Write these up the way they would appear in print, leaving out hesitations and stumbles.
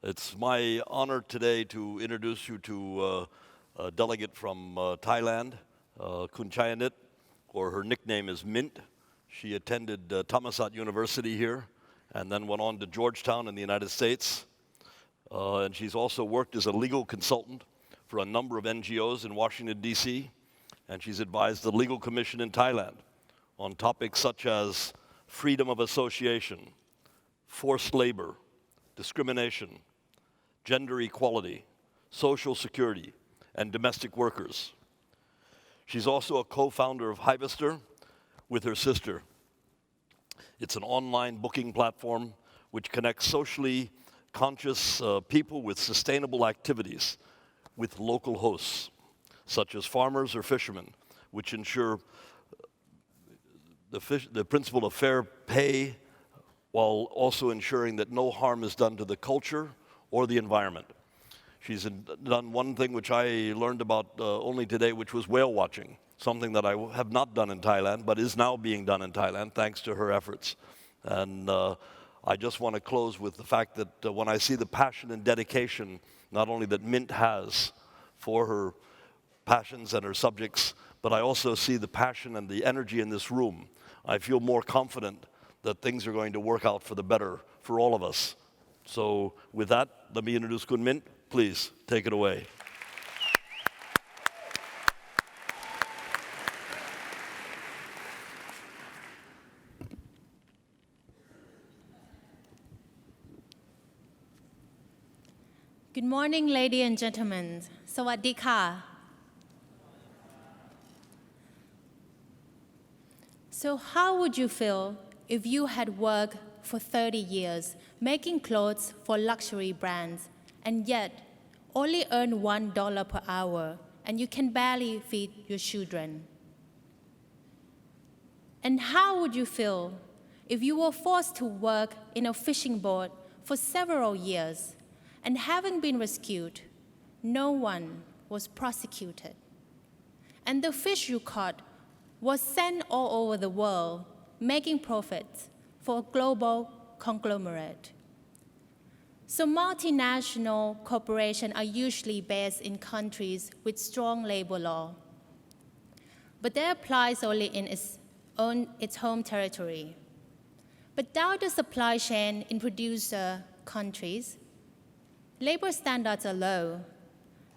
It's my honor today to introduce you to a delegate from Thailand, Kun Chayanich, or her nickname is Mint. She attended Thammasat University here and then went on to Georgetown in the United States. And she's also worked as a legal consultant for a number of NGOs in Washington, D.C., and she's advised the Legal Commission in Thailand on topics such as freedom of association, forced labor, discrimination, gender equality, social security, and domestic workers. She's also a co-founder of Hivesters with her sister. It's an online booking platform which connects socially conscious people with sustainable activities with local hosts, such as farmers or fishermen, which ensure the principle of fair pay while also ensuring that no harm is done to the culture or the environment. She's done one thing which I learned about only today, which was whale watching, something that I have not done in Thailand, but is now being done in Thailand thanks to her efforts. And I just want to close with the fact that when I see the passion and dedication, not only that Mint has for her passions and her subjects, but I also see the passion and the energy in this room. I feel more confident that things are going to work out for the better for all of us. So with that, let me introduce Kun Mint. Please, take it away. Good morning, ladies and gentlemen. Sawadee ka. So how would you feel if you had worked for 30 years making clothes for luxury brands and yet only earn $1 per hour and you can barely feed your children? And how would you feel if you were forced to work in a fishing boat for several years and having been rescued, no one was prosecuted, and the fish you caught was sent all over the world, making profits for a global conglomerate? So multinational corporations are usually based in countries with strong labor law, but they apply only in its home territory. But down the supply chain in producer countries, labor standards are low,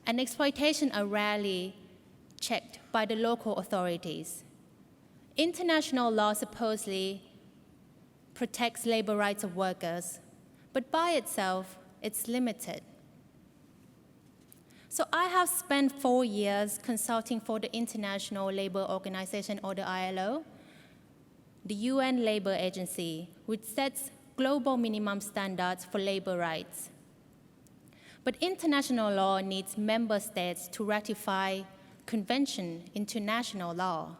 and exploitation are rarely checked by the local authorities. International law supposedly protects labor rights of workers, but by itself, it's limited. So I have spent 4 years consulting for the International Labour Organization, or the ILO, the UN labor agency, which sets global minimum standards for labor rights. But international law needs member states to ratify convention into national law.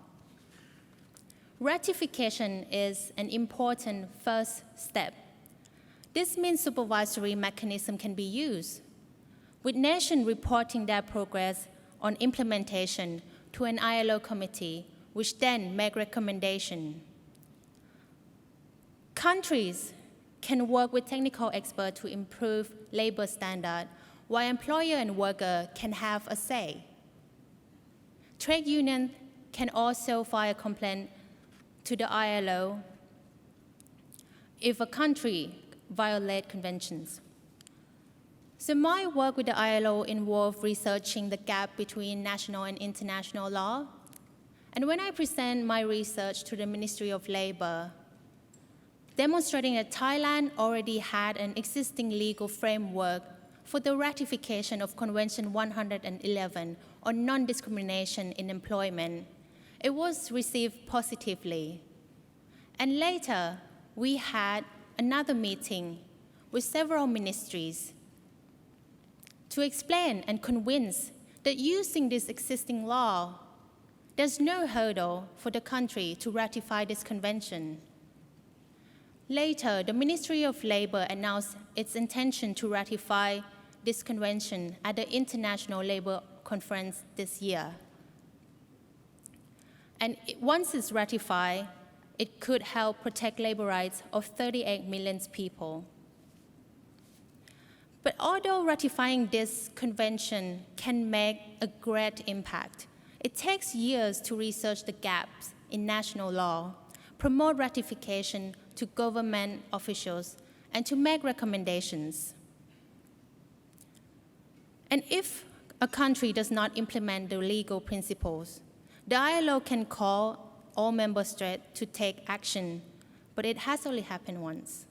Ratification is an important first step. This means supervisory mechanism can be used, with nations reporting their progress on implementation to an ILO committee, which then make recommendation. Countries can work with technical experts to improve labor standards, while employer and worker can have a say. Trade unions can also file a complaint to the ILO if a country violates conventions. So my work with the ILO involved researching the gap between national and international law. And when I present my research to the Ministry of Labor, demonstrating that Thailand already had an existing legal framework for the ratification of Convention 111 on non-discrimination in employment, it was received positively. And later, we had another meeting with several ministries to explain and convince that using this existing law, there's no hurdle for the country to ratify this convention. Later, the Ministry of Labor announced its intention to ratify this convention at the International Labour Conference this year. And once it's ratified, it could help protect labor rights of 38 million people. But although ratifying this convention can make a great impact, it takes years to research the gaps in national law, promote ratification to government officials, and to make recommendations. And if a country does not implement the legal principles, the ILO can call all member states to take action, but it has only happened once.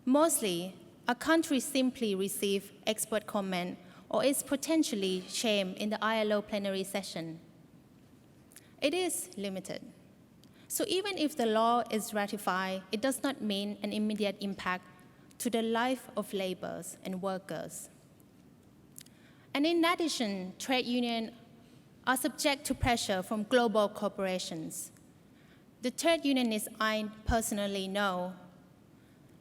Mostly, a country simply receives expert comment or is potentially shamed in the ILO plenary session. It is limited. So even if the law is ratified, it does not mean an immediate impact to the life of laborers and workers. And in addition, trade unions are subject to pressure from global corporations. The trade unionist I personally know,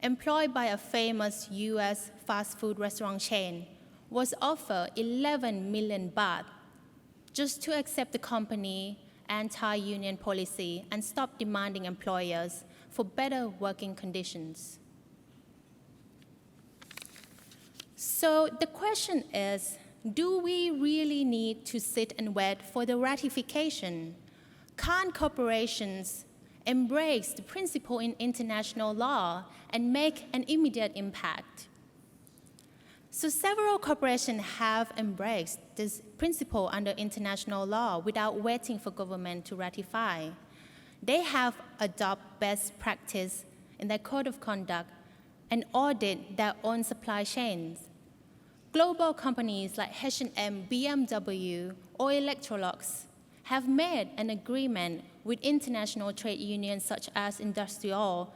employed by a famous US fast food restaurant chain, was offered 11 million baht just to accept the company's anti-union policy and stop demanding employers for better working conditions. So the question is, do we really need to sit and wait for the ratification? Can't corporations embrace the principle in international law and make an immediate impact? So several corporations have embraced this principle under international law without waiting for government to ratify. They have adopted best practice in their code of conduct and audit their own supply chains. Global companies like H&M, BMW, or Electrolux have made an agreement with international trade unions such as Industrial,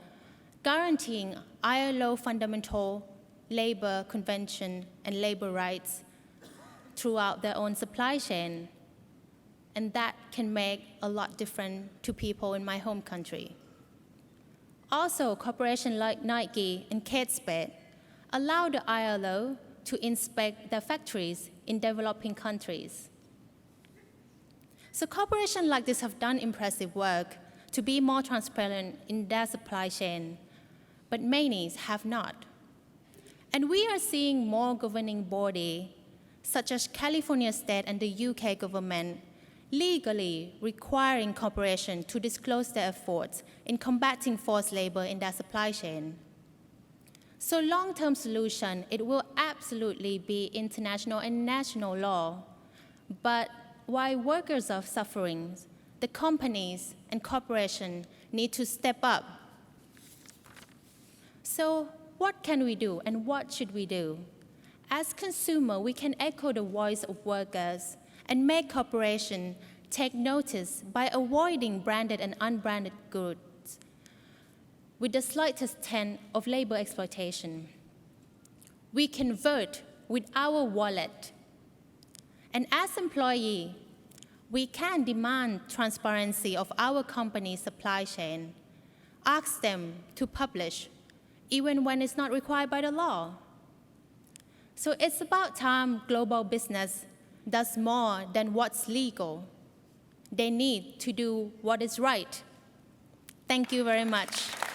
guaranteeing ILO fundamental labor convention and labor rights throughout their own supply chain. And that can make a lot difference to people in my home country. Also, corporations like Nike and Kate Spade allow the ILO to inspect their factories in developing countries. So corporations like this have done impressive work to be more transparent in their supply chain, but many have not. And we are seeing more governing bodies, such as California State and the UK government, legally requiring corporations to disclose their efforts in combating forced labor in their supply chain. So long-term solution, it will absolutely be international and national law. But while workers are suffering, the companies and corporations need to step up. So what can we do and what should we do? As consumers, we can echo the voice of workers and make corporations take notice by avoiding branded and unbranded goods with the slightest hint of labor exploitation. We can vote with our wallet. And as employees, we can demand transparency of our company's supply chain, ask them to publish, even when it's not required by the law. So it's about time global business does more than what's legal. They need to do what is right. Thank you very much.